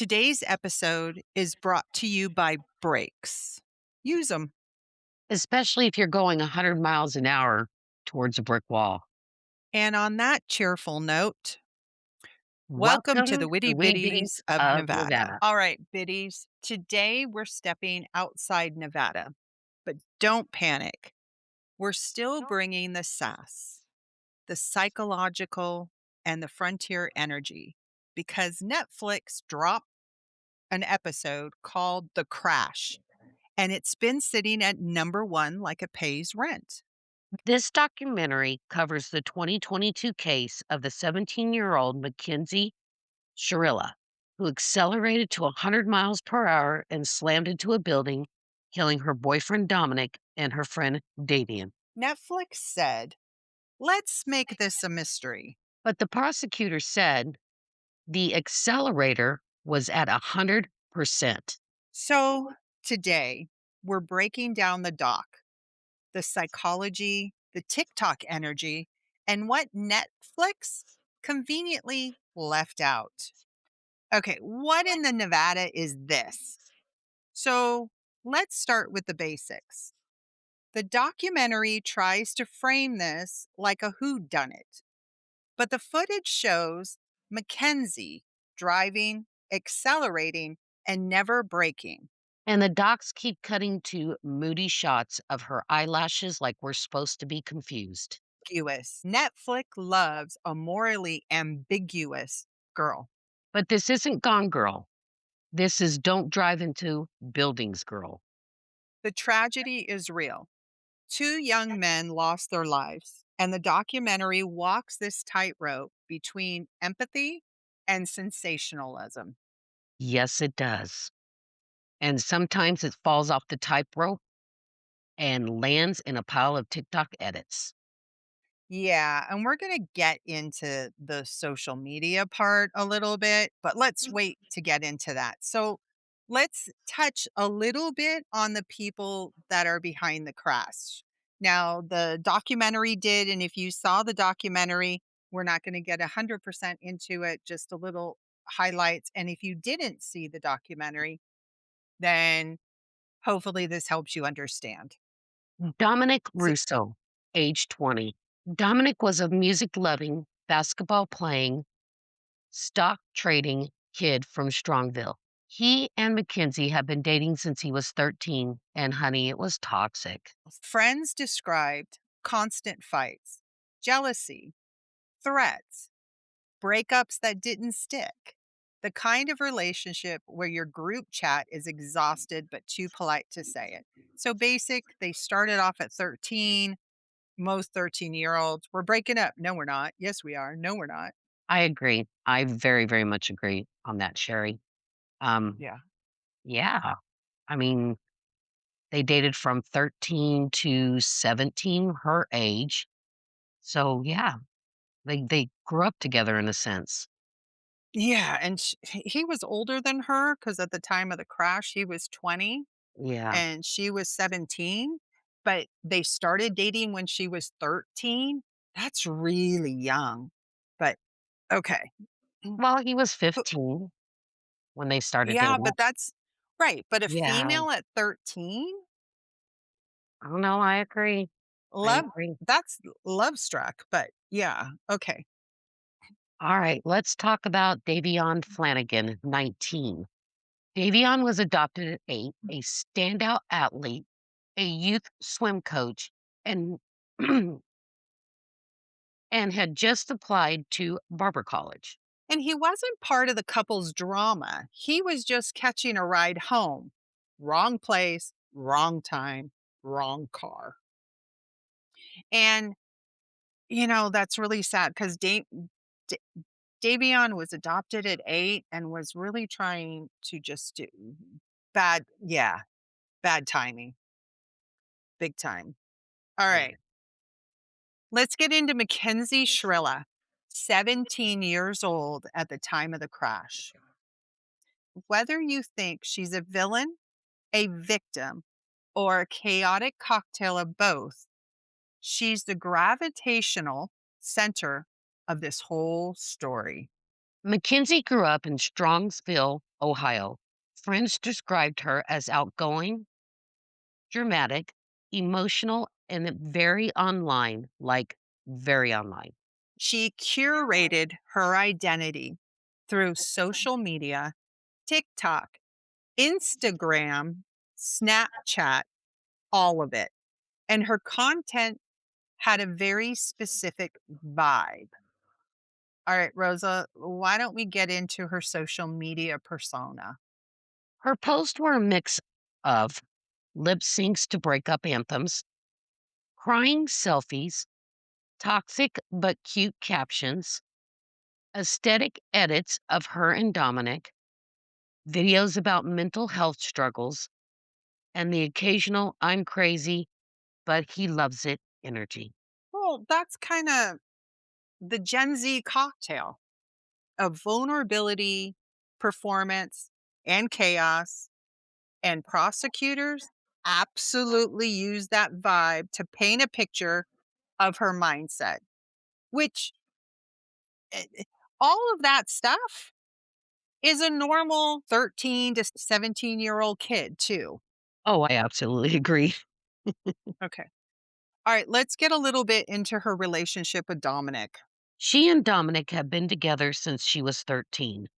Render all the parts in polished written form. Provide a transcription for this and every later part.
Today's episode is brought to you by Brakes. Use them. Especially if you're going 100 miles an hour towards a brick wall. And on that cheerful note, welcome to Welcome the to Witty the Witty Bitties Bitties of of Nevada. Nevada. All right, biddies. Today we're stepping outside Nevada, but don't panic. We're still bringing the sass, the psychological, and the frontier energy because Netflix dropped an episode called The Crash, and it's been sitting at number one like it pays rent. This documentary covers the 2022 case of the 17-year-old Mackenzie Shirilla, who accelerated to 100 miles per hour and slammed into a building, killing her boyfriend Dominic and her friend Davian. Netflix said, let's make this a mystery. But the prosecutor said the accelerator was at 100%. So today, we're breaking down the doc, the psychology, the TikTok energy, and what Netflix conveniently left out. Okay, what in the Nevada is this? So let's start with the basics. The documentary tries to frame this like a whodunit, but the footage shows Mackenzie driving, accelerating, and never braking. And the docs keep cutting to moody shots of her eyelashes like we're supposed to be confused. Ambiguous. Netflix loves a morally ambiguous girl. But this isn't Gone Girl. This is Don't Drive Into Buildings Girl. The tragedy is real. Two young men lost their lives, and the documentary walks this tightrope between empathy and sensationalism. Yes, it does. And sometimes it falls off the tightrope and lands in a pile of TikTok edits. Yeah, and we're going to get into the social media part a little bit, but let's wait to get into that. So, let's touch a little bit on the people that are behind the crash. Now, the documentary did, and if you saw the documentary, we're not going to get 100% into it, just a little highlights. And if you didn't see the documentary, then hopefully this helps you understand. Dominic So, Russo, age 20. Dominic was a music loving, basketball playing, stock trading kid from Strongville. He and Mackenzie have been dating since he was 13, and honey, it was toxic. friends described constant fights, jealousy, threats, breakups that didn't stick. The kind of relationship where your group chat is exhausted but too polite to say it. So basic, they started off at 13. Most 13-year-olds, we're breaking up. No, we're not. Yes, we are. No, we're not. I agree. I very, very much agree on that, Sherry. Um, Yeah. yeah. I mean, they dated from 13 to 17, her age. So yeah, they grew up together in a sense. Yeah. And he was older than her because at the time of the crash, he was 20 Yeah, and she was 17, but they started dating when she was 13. That's really young. But okay. Mm. well, he was Who 15 when they started Yeah, dating. but that's right, but a Yeah, female at 13? I don't know, I agree. I Love agree. that's love struck, but yeah, okay. All right, let's talk about Davion Flanagan, 19. Davion was adopted at 8, a standout athlete, a youth swim coach, and and had just applied to barber college. And he wasn't part of the couple's drama. He was just catching a ride home. Wrong place, wrong time, wrong car. And, that's really sad because Davion was adopted at 8 and was really trying to just do bad timing, big time. All Yeah. right, let's get into Mackenzie Shrilla, 17 years old at the time of the crash. Whether you think she's a villain, a victim, or a chaotic cocktail of both, she's the gravitational center of this whole story. Mackenzie grew up in Strongsville, Ohio. Friends described her as outgoing, dramatic, emotional, and very online, like very online. She curated her identity through social media, TikTok, Instagram, Snapchat, all of it. And her content had a very specific vibe. All right, Rosa, why don't we get into her social media persona? Her posts were a mix of lip syncs to breakup anthems, crying selfies, toxic but cute captions, aesthetic edits of her and Dominic, videos about mental health struggles, and the occasional I'm crazy, but he loves it energy. Well, that's kind of the Gen Z cocktail of vulnerability, performance, and chaos. And prosecutors absolutely use that vibe to paint a picture of her mindset, which all of that stuff is a normal 13 to 17-year-old kid, too. Oh, I absolutely agree. Okay. All right, let's get a little bit into her relationship with Dominic. She and Dominic have been together since she was 13.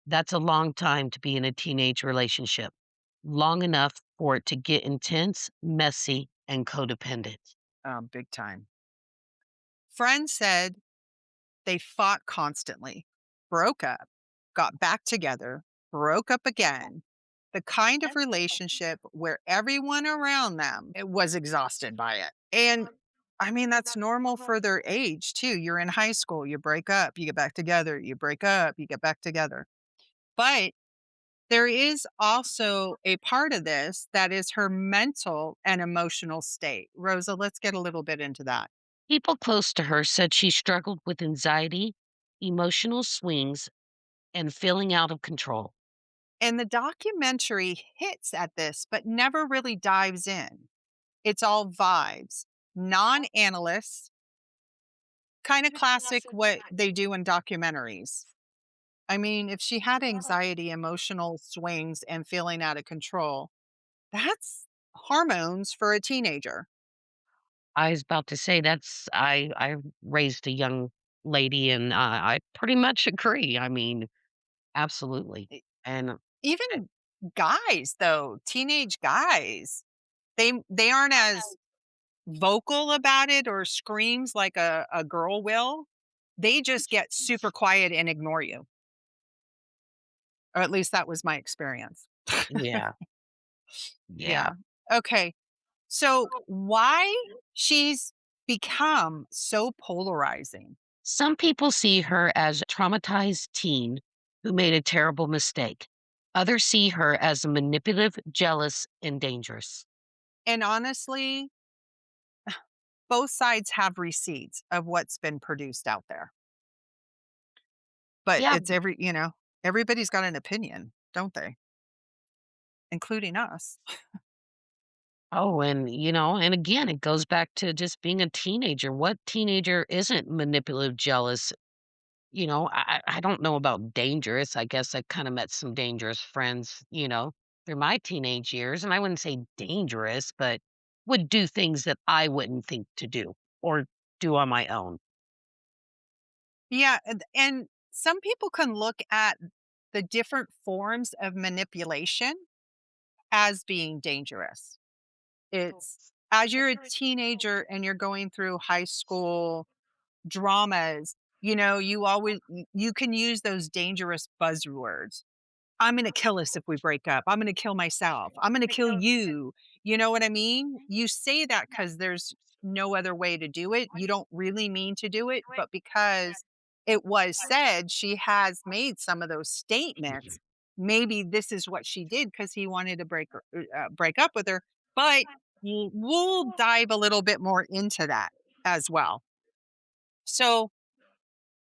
That's a long time to be in a teenage relationship, long enough for it to get intense, messy, and codependent. Big time. Friends said they fought constantly, broke up, got back together, broke up again. The kind of relationship where everyone around them was exhausted by it. And I mean, that's normal for their age too. You're in high school, you break up, you get back together, you break up, you get back together. But there is also a part of this that is her mental and emotional state. Rosa, let's get a little bit into that. People close to her said she struggled with anxiety, emotional swings, and feeling out of control. And the documentary hits at this, but never really dives in. It's all vibes, non analysts, kind of classic what they do in documentaries. I mean, if she had anxiety, emotional swings, and feeling out of control, that's hormones for a teenager. I was about to say I raised a young lady and I pretty much agree. I mean, absolutely. E- And Even guys, though, teenage guys, they aren't as vocal about it or screams like a girl will. They just get super quiet and ignore you. Or at least that was my experience. yeah, yeah. Yeah. Okay. So why she's become so polarizing? Some people see her as a traumatized teen who made a terrible mistake. Others see her as manipulative, jealous, and dangerous. And honestly, both sides have receipts of what's been produced out there. But Yeah. it's everybody's got an opinion, don't they? Including us. Oh, and and again, it goes back to just being a teenager. What teenager isn't manipulative, jealous? I don't know about dangerous. I guess I kind of met some dangerous friends, through my teenage years. And I wouldn't say dangerous, but would do things that I wouldn't think to do or do on my own. Yeah, and some people can look at the different forms of manipulation as being dangerous. It's as you're a teenager and you're going through high school dramas, you can use those dangerous buzzwords. I'm gonna kill us if we break up. I'm gonna kill myself. I'm gonna kill you. You know what I mean? You say that because there's no other way to do it. You don't really mean to do it, but because it was said, she has made some of those statements. Maybe this is what she did because he wanted to break up with her. But we'll dive a little bit more into that as well. So,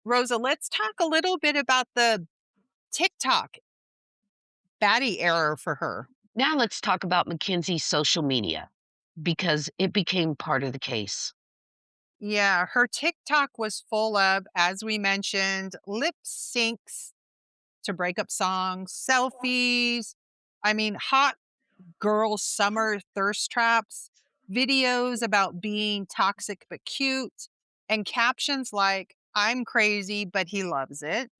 Rosa, let's talk a little bit about the TikTok baddie error for her. Now let's talk about Mackenzie's social media because it became part of the case. Yeah, her TikTok was full of, as we mentioned, lip syncs to break up songs, selfies. I mean, hot girl summer thirst traps, videos about being toxic but cute, and captions like, I'm crazy, but he loves it.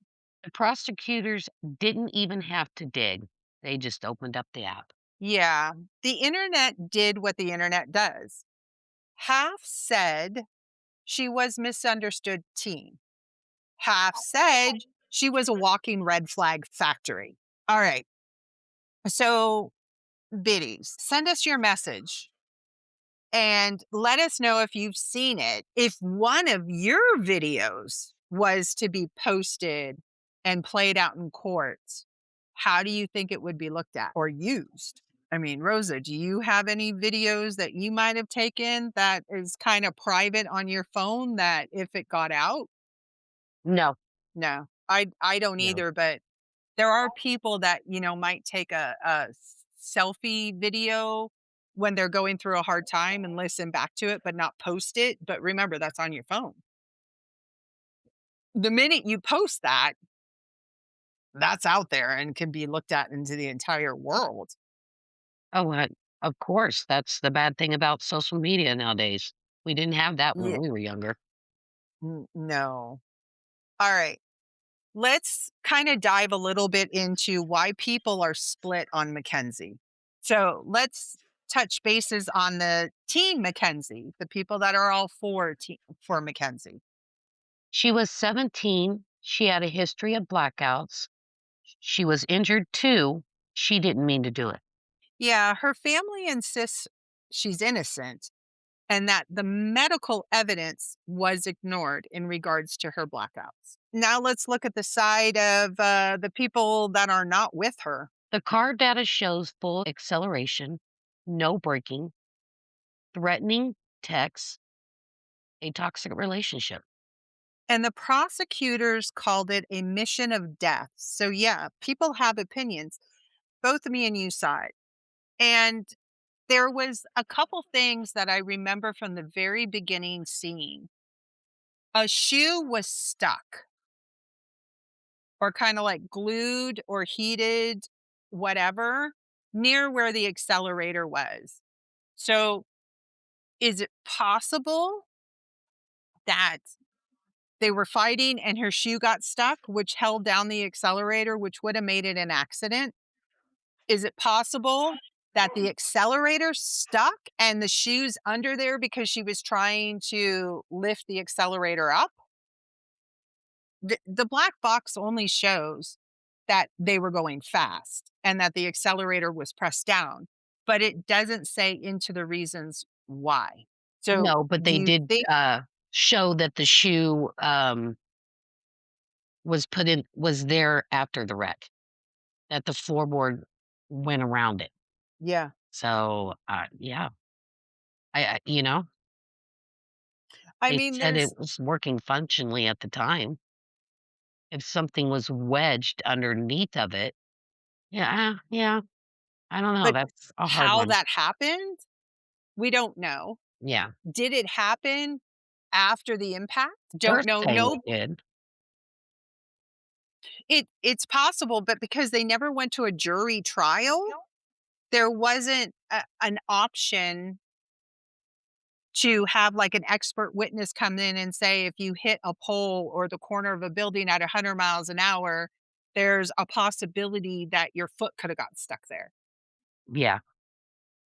The prosecutors didn't even have to dig. They just opened up the app. Yeah, the internet did what the internet does. Half said she was misunderstood teen. Half said she was a walking red flag factory. All right. So, biddies, send us your message and let us know if you've seen it. If one of your videos was to be posted and played out in courts, how do you think it would be looked at or used? I mean, Rosa, do you have any videos that you might have taken that is kind of private on your phone that if it got out? No, No, I don't no. either, but there are people that, might take a selfie video when they're going through a hard time and listen back to it, but not post it. But remember, that's on your phone. The minute you post that, that's out there and can be looked at into the entire world. Oh, of course. That's the bad thing about social media nowadays. We didn't have that when Yeah. we were younger. No. All right. Let's kind of dive a little bit into why people are split on Mackenzie. So let's touch bases on the team Mackenzie, the people that are all for Mackenzie. She was 17. She had a history of blackouts. She was injured too. She didn't mean to do it. Yeah, her family insists she's innocent and that the medical evidence was ignored in regards to her blackouts. Now let's look at the side of the people that are not with her. The car data shows full acceleration, no braking, threatening texts, a toxic relationship. And the prosecutors called it a mission of death. So, yeah, people have opinions. Both me and you saw it. And there was a couple things that I remember from the very beginning seeing. A shoe was stuck or kind of like glued or heated, whatever, near where the accelerator was. So, is it possible that they were fighting and her shoe got stuck, which held down the accelerator, which would have made it an accident? Is it possible that the accelerator stuck and the shoe's under there because she was trying to lift the accelerator up? The black box only shows that they were going fast and that the accelerator was pressed down, but it doesn't say into the reasons why. So, No, but do they you did think show that the shoe was there after the wreck, that the floorboard went around it. yeah. So, yeah, I I they mean, said there's it was working functionally at the time. If something was wedged underneath of it, yeah, yeah, I don't know, but that's a hard how one. that happened, we don't know. Yeah, Did it happen after the impact? they're Don't know. saying No, it did. it's possible, but because they never went to a jury trial, there wasn't an option to have like an expert witness come in and say, if you hit a pole or the corner of a building at 100 miles an hour, there's a possibility that your foot could have got stuck there, Yeah,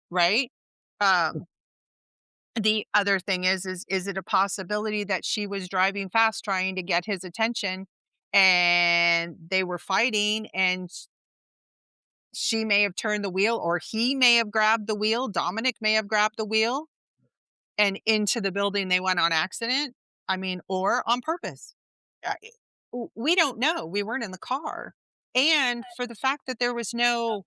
right? Um, the other thing is it a possibility that she was driving fast trying to get his attention and they were fighting and she may have turned the wheel or he may have grabbed the wheel, Dominic may have grabbed the wheel and into the building they went on accident? I mean, or on purpose. We don't know. We weren't in the car. And for the fact that there was no,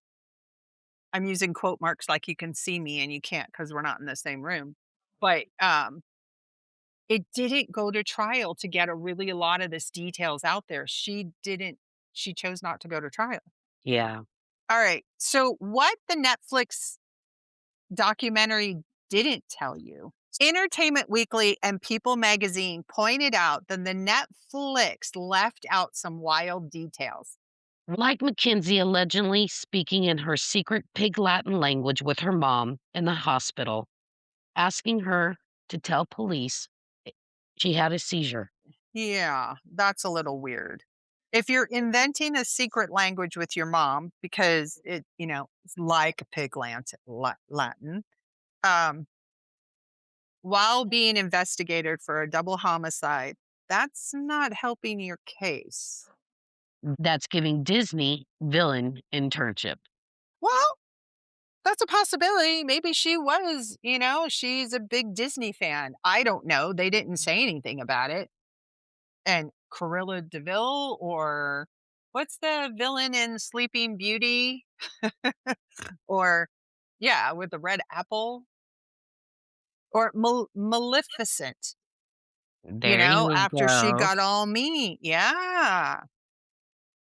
I'm using quote marks like you can see me and you can't because we're not in the same room. But it didn't go to trial to get a lot of this details out there. She chose not to go to trial. yeah. All right. So what the Netflix documentary didn't tell you Entertainment Weekly and People magazine pointed out that the Netflix left out some wild details. Like Mackenzie allegedly speaking in her secret pig Latin language with her mom in the hospital, asking her to tell police she had a seizure. Yeah, that's a little weird. If you're inventing a secret language with your mom because it's like a pig Latin, um, while being investigated for a double homicide, that's not helping your case. That's giving Disney villain internship. Well, that's a possibility. Maybe she was, she's a big Disney fan. I don't know. They didn't say anything about it. And Corilla DeVille, or what's the villain in Sleeping Beauty? Or yeah, with the red apple, or Maleficent, There you after she go. got all mean. Yeah.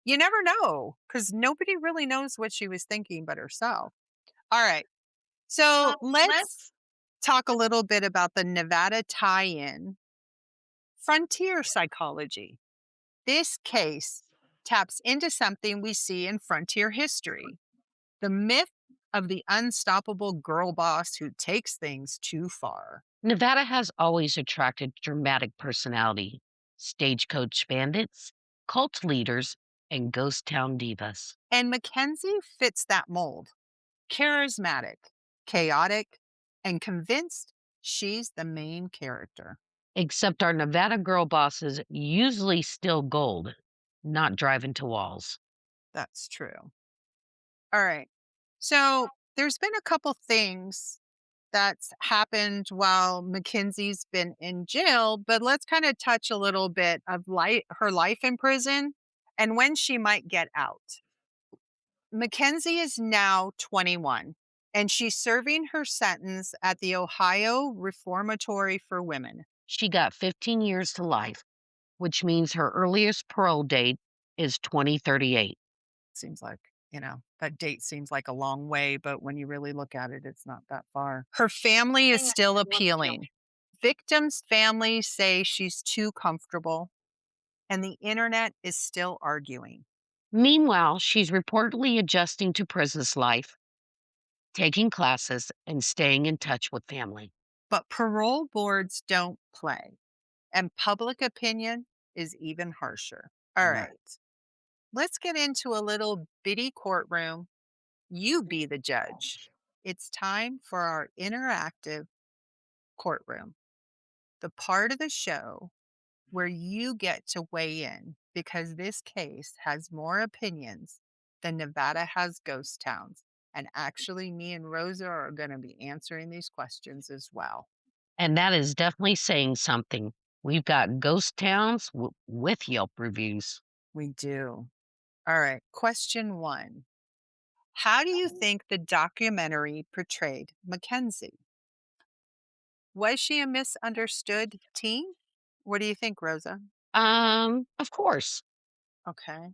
You never know because nobody really knows what she was thinking but herself. All right. So let's talk a little bit about the Nevada tie in, frontier psychology. This case taps into something we see in frontier history, the myth of the unstoppable girl boss who takes things too far. Nevada has always attracted dramatic personality, stagecoach bandits, cult leaders, and ghost town divas. And Mackenzie fits that mold, charismatic, chaotic, and convinced she's the main character. Except our Nevada girl bosses usually steal gold, not drive into walls. That's true. All right. So there's been a couple things that's happened while Mackenzie's been in jail, but let's kind of touch a little bit of her life in prison and when she might get out. Mackenzie is now 21 and she's serving her sentence at the Ohio Reformatory for Women. She got 15 years to life, which means her earliest parole date is 2038. Seems like, that date seems like a long way, but when you really look at it, it's not that far. Her family is still appealing. Victims' families say she's too comfortable, and the internet is still arguing. Meanwhile, she's reportedly adjusting to prison's life, taking classes, and staying in touch with family. But parole boards don't play, and public opinion is even harsher. All Right. right, let's get into a little bitty courtroom. You be the judge. It's time for our interactive courtroom, the part of the show where you get to weigh in because this case has more opinions than Nevada has ghost towns. And actually, me and Rosa are going to be answering these questions as well. And that is definitely saying something. We've got ghost towns with Yelp reviews. We do. All right. Question one. How do you think the documentary portrayed Mackenzie? Was she a misunderstood teen? What do you think, Rosa? Of course. Okay.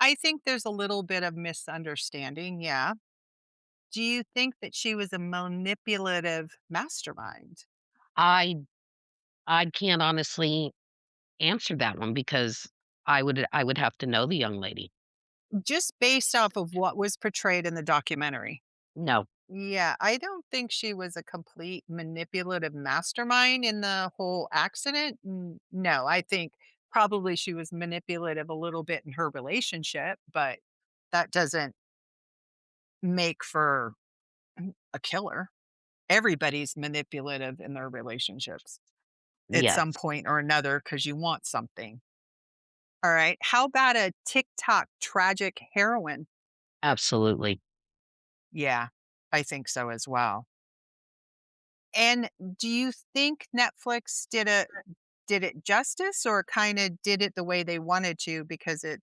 I think there's a little bit of misunderstanding. Yeah. Do you think that she was a manipulative mastermind? I I can't honestly answer that one because I would have to know the young lady. Just based off of what was portrayed in the documentary. No. Yeah, I don't think she was a complete manipulative mastermind in the whole accident. No, I think probably she was manipulative a little bit in her relationship, but that doesn't make for a killer. Everybody's manipulative in their relationships at some Yes, point or another because you want something. All right. How about a TikTok tragic heroine? absolutely. Yeah, I think so as well. And do you think Netflix did it justice or kind of did it the way they wanted to because it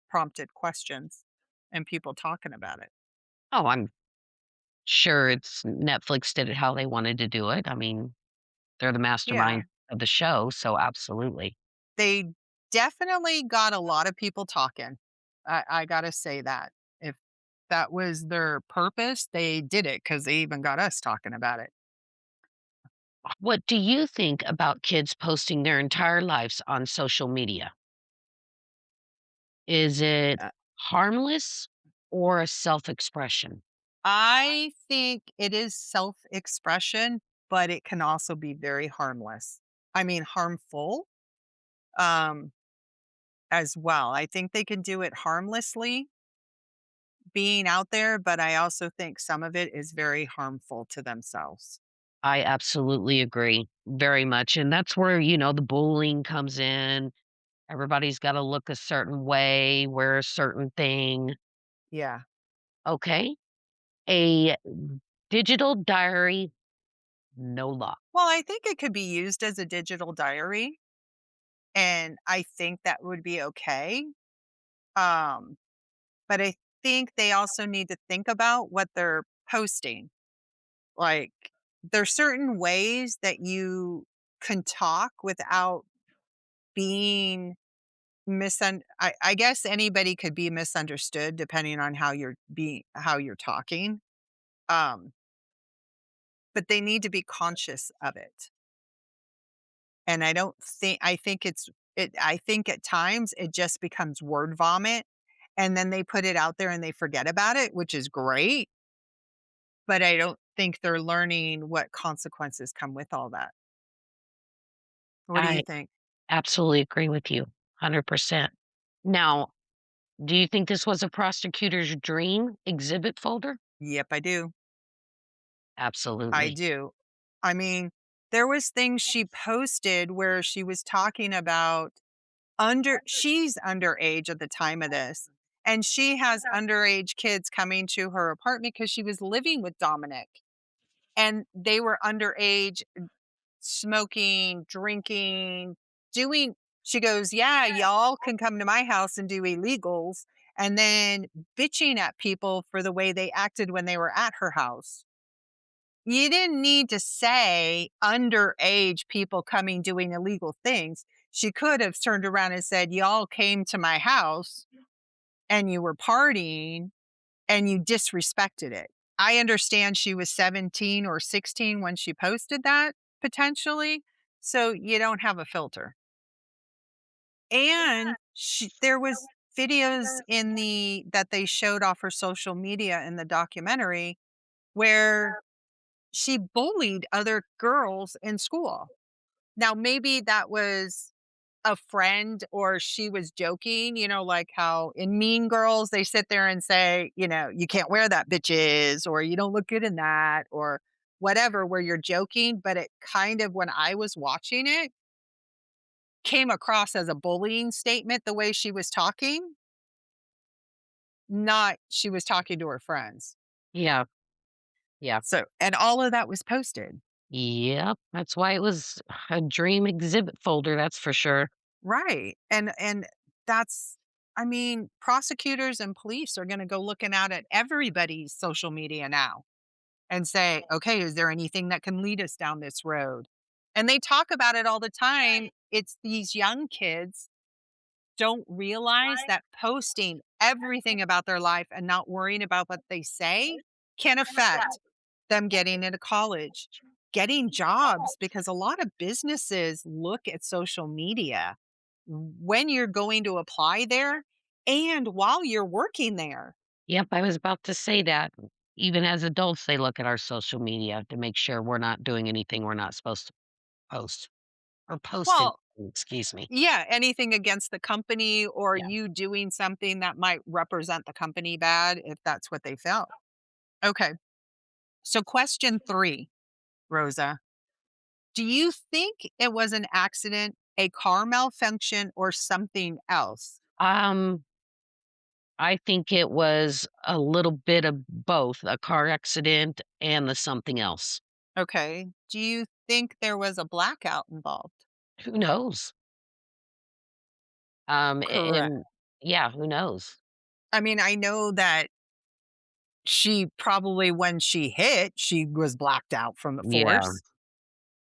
prompted questions and people talking about it? Oh, I'm sure it's Netflix did it how they wanted to do it. I mean, they're the Yeah. mastermind of the show, so absolutely. They definitely got a lot of people talking. I got to say that. If that was their purpose, they did it because they even got us talking about it. What do you think about kids posting their entire lives on social media? Is it Uh, harmless or a self-expression? I think it is self-expression, but it can also be very harmless. I mean, harmful, um, as well. I think they can do it harmlessly being out there, but I also think some of it is very harmful to themselves. I absolutely agree very much, and that's where, the bullying comes in. Everybody's gotta look a certain way, wear a certain thing. Yeah. Okay. A digital diary, no law. Well, I think it could be used as a digital diary, and I think that would be okay. Um, but I think they also need to think about what they're posting. Like, there's certain ways that you can talk without being I guess anybody could be misunderstood depending on how you're talking. Um, but they need to be conscious of it. And I think I think at times it just becomes word vomit, and then they put it out there and they forget about it, which is great, but I don't think they're learning what consequences come with all that. What do you I think? absolutely agree with you, 100%. Now, do you think this was a prosecutor's dream exhibit folder? Yep, I do. I Absolutely. do. I mean, there was things she posted where she was talking about she's underage at the time of this, and she has underage kids coming to her apartment because she was living with Dominic, and they were underage, smoking, drinking, doing she goes, "Yeah, y'all can come to my house and do illegals," and then bitching at people for the way they acted when they were at her house. You didn't need to say underage people coming doing illegal things. She could have turned around and said, "Y'all came to my house and you were partying and you disrespected it." I understand she was 17 or 16 when she posted that, potentially. So you don't have a filter. And there was videos that they showed off her social media in the documentary where she bullied other girls in school. Now, maybe that was a friend or she was joking, like how in Mean Girls, they sit there and say, "You can't wear that, bitches," or "You don't look good in that," or whatever, where you're joking. But it kind of, when I was watching it, came across as a bullying statement the way she was talking, not she was talking to her friends. Yeah, yeah. So, and all of that was posted. Yep, that's why it was a dream exhibit folder, that's for sure. Right. And that's I mean, prosecutors and police are gonna go looking out at everybody's social media now and say, "Okay, is there anything that can lead us down this road?" And they talk about it all the time. It's these young kids don't realize that posting everything about their life and not worrying about what they say can affect them getting into college, getting jobs, because a lot of businesses look at social media when you're going to apply there and while you're working there. Yep, I was about to say that. Even as adults, they look at our social media to make sure we're not doing anything we're not supposed to post or posting, Well, excuse me. yeah, anything against the company or Yeah. you doing something that might represent the company bad if that's what they felt. Okay. So, question 3, Rosa. Do you think it was an accident, a car malfunction, or something else? Um, I think it was a little bit of both, a car accident and the something else. Okay. Do you think there was a blackout involved? Who knows? Correct. And yeah, who knows? I mean, I know that she probably, when she hit, she was blacked out from the Yeah, force.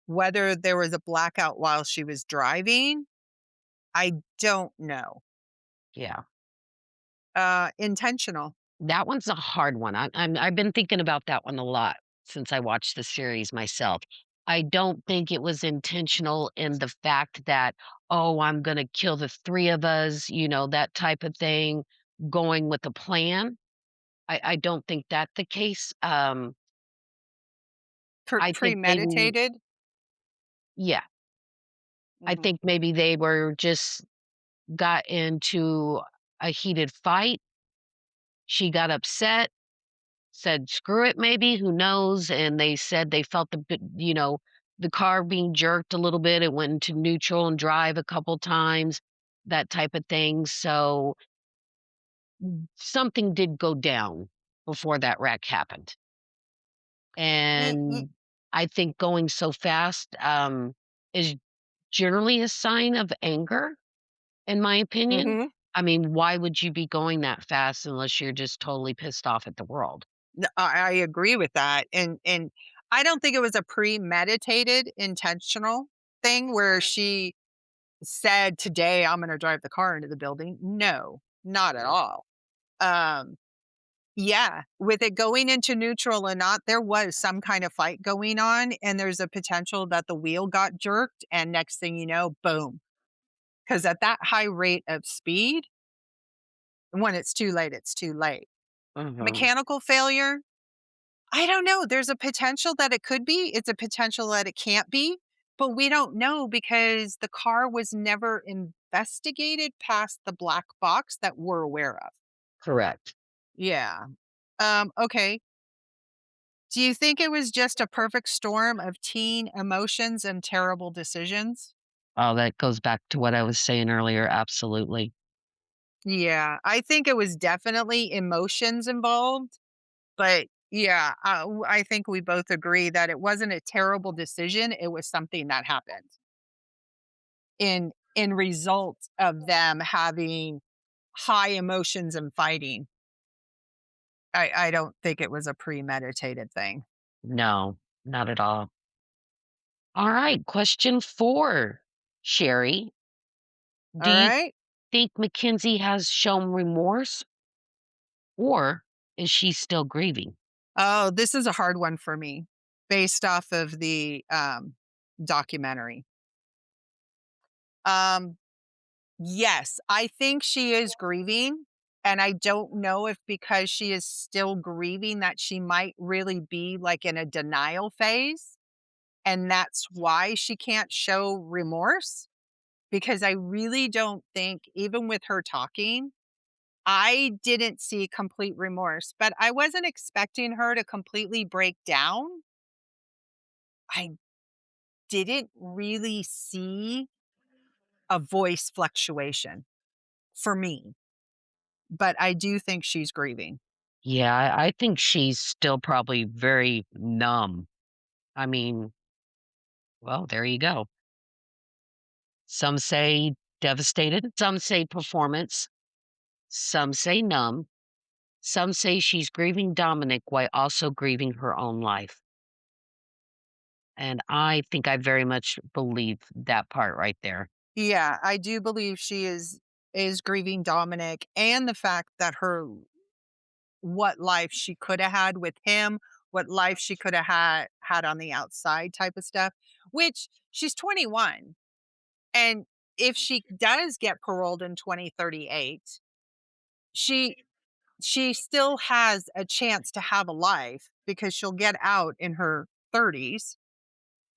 Whether there was a blackout while she was driving, I don't know. yeah. Intentional. That one's a hard one. I've been thinking about that one a lot since I watched the series myself. I don't think it was intentional in the fact that, "Oh, I'm gonna kill the 3 of us," that type of thing, going with a plan. I don't think that the case. I think maybe Premeditated? yeah, I Mhm. think maybe they were just got into a heated fight. She got upset, said, "Screw it," maybe, who knows, and they said they felt the car being jerked a little bit. It went into neutral and drive a couple times, that type of thing, so something did go down before that wreck happened, Y y and I think going so fast, is generally a sign of anger, in my opinion. Mhm. I mean, why would you be going that fast unless you're just totally pissed off at the world? I agree with that, and I don't think it was a premeditated, intentional thing where she said, "Today, I'm gonna drive the car into the building." No, not at all. Um, yeah, with it going into neutral or not, there was some kind of fight going on, and there's a potential that the wheel got jerked, and next thing you know, boom. Because at that high rate of speed, when it's too late, it's too late. Mhm. Mechanical failure, I don't know. There's a potential that it could be. It's a potential that it can't be, but we don't know because the car was never investigated past the black box that we're aware of. Correct. Yeah. Okay. Do you think it was just a perfect storm of teen emotions and terrible decisions? Oh, that goes back to what I was saying earlier, absolutely. Yeah, I think it was definitely emotions involved. But yeah, I think we both agree that it wasn't a terrible decision. It was something that happened in result of them having high emotions and fighting. I don't think it was a premeditated thing. No, not at all. Alright, question 4, Sherry. All Do you right. think Mackenzie has shown remorse, or is she still grieving? Oh, this is a hard one for me based off of the documentary. Um, Yes, I think she is grieving, and I don't know if because she is still grieving that she might really be, like, in a denial phase, and that's why she can't show remorse, because I really don't think even with her talking, I didn't see complete remorse, but I wasn't expecting her to completely break down. I didn't really see a voice fluctuation for me, but I do think she's grieving. Yeah, I think she's still probably very numb. I mean, well, there you go. Some say devastated, some say performance, some say numb, some say she's grieving Dominic while also grieving her own life. And I think I very much believe that part right there. Yeah, I do believe she is grieving Dominic and the fact that her what life she coulda had with him, what life she coulda had on the outside type of stuff, which she's 21, and if she does get paroled in 2038, she she still has a chance to have a life because she'll get out in her 30s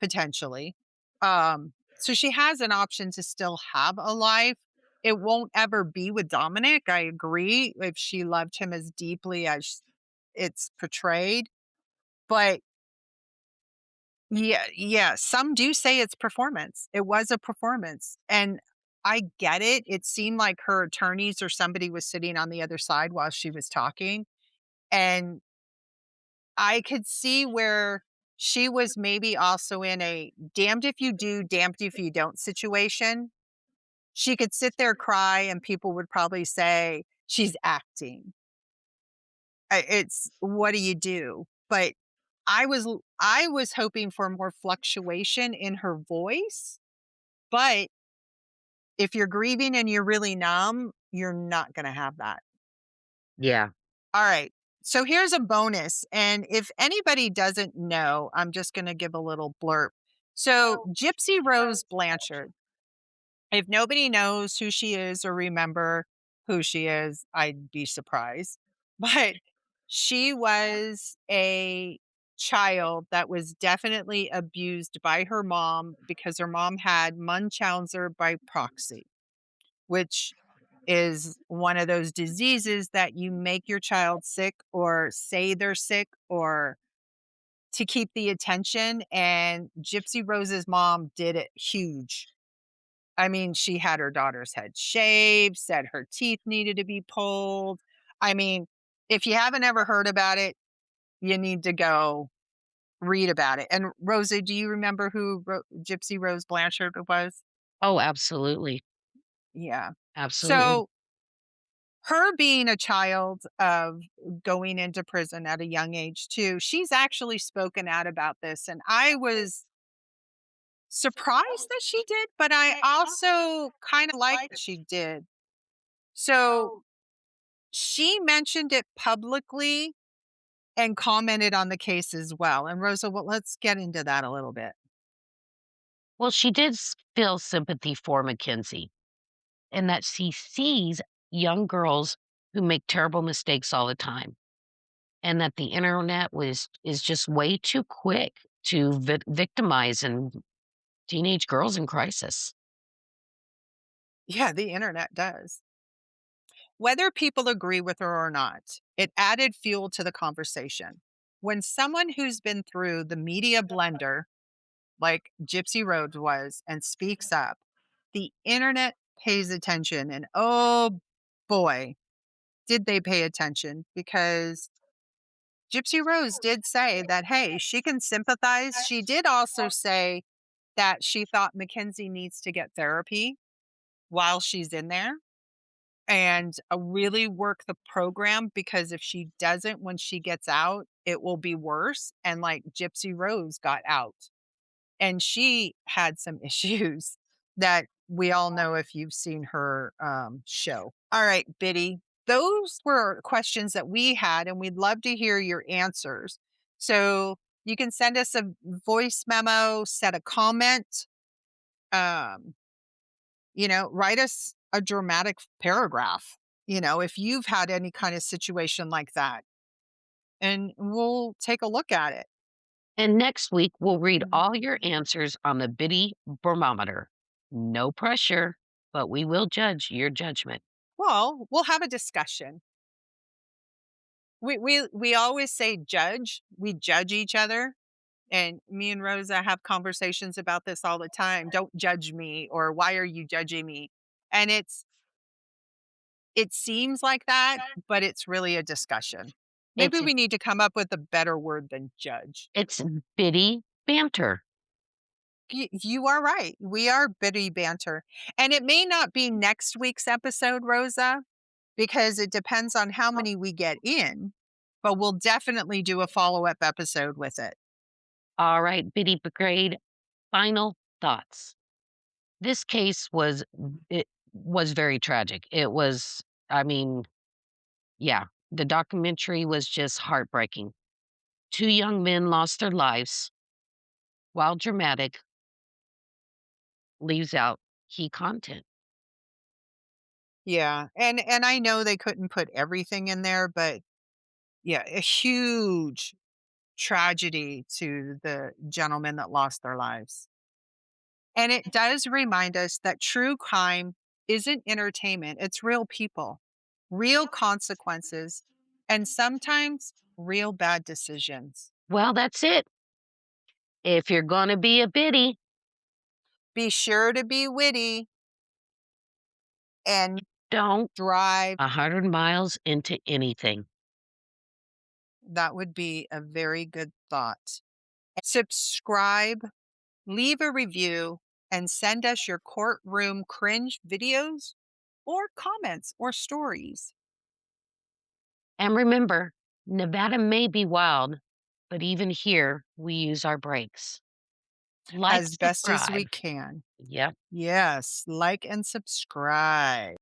potentially. So she has an option to still have a life. It won't ever be with Dominic. I agree if she loved him as deeply as it's portrayed. But yeah, some do say it's performance. It was a performance. And I get it. It seemed like her attorneys or somebody was sitting on the other side while she was talking. And I could see where she was maybe also in a damned if you do, damned if you don't situation. She could sit there, cry, and people would probably say, "She's acting." It's what do you do? But I was hoping for more fluctuation in her voice, but if you're grieving and you're really numb, you're not gonna have that. Yeah. Alright. So here's a bonus. And if anybody doesn't know, I'm just going to give a little blurb. So, Gypsy Rose Blanchard, if nobody knows who she is or remember who she is, I'd be surprised. But she was a child that was definitely abused by her mom because her mom had Munchausen by proxy, which is one of those diseases that you make your child sick or say they're sick or to keep the attention. And Gypsy Rose's mom did it huge. I mean, she had her daughter's head shaved, said her teeth needed to be pulled. I mean, if you haven't ever heard about it, you need to go read about it. And Rosa, do you remember who Gypsy Rose Blanchard was? Oh, absolutely. Yeah. Absolutely. So her being a child of going into prison at a young age too, she's actually spoken out about this. And I was surprised that she did, but I also kind of like that she did. So she mentioned it publicly and commented on the case as well. And Rosa, well, let's get into that a little bit. Well, she did feel sympathy for Mackenzie in that she sees young girls who make terrible mistakes all the time, and that the internet was is just way too quick to victimize and teenage girls in crisis. Yeah, the internet does. Whether people agree with her or not, it added fuel to the conversation. When someone who's been through the media blender, like Gypsy Rhodes was, and speaks up, the internet pays attention. And oh boy, did they pay attention because Gypsy Rose did say that, hey, she can sympathize. She did also say that she thought Mackenzie needs to get therapy while she's in there and really work the program because if she doesn't when she gets out, it will be worse. And like Gypsy Rose got out and she had some issues that we all know if you've seen her show. All right, Biddy, those were questions that we had, and we'd love to hear your answers. So you can send us a voice memo, set a comment, um, write us a dramatic paragraph, if you've had any kind of situation like that, and we'll take a look at it. And next week, we'll read all your answers on the Biddy Thermometer. No pressure, but we will judge your judgment. Well, we'll have a discussion. We always say judge. We judge each other, and me and Rosa have conversations about this all the time. Don't judge me, or why are you judging me? And it seems like that, but it's really a discussion. Maybe It's we need to come up with a better word than judge. it's Biddy banter. You are right. We are bitty banter. And it may not be next week's episode, Rosa, because it depends on how many we get in, but we'll definitely do a follow-up episode with it. All right, Biddy Brigade. Final thoughts. This case it was very tragic. It was, I mean, yeah, the documentary was just heartbreaking. Two young men lost their lives, while dramatic, leaves out key content. Yeah. And I know they couldn't put everything in there, but yeah, a huge tragedy to the gentlemen that lost their lives. And it does remind us that true crime isn't entertainment, it's real people, real consequences, and sometimes real bad decisions. Well, that's it. If you're going to be a Biddy, Be sure to be witty and don't drive. 100 miles into anything. That would be a very good thought. Subscribe, leave a review, and send us your courtroom cringe videos or comments or stories. And remember, Nevada may be wild, but even here, we use our brakes. Like, As best as subscribe. we can. Yep. Yes, like and subscribe.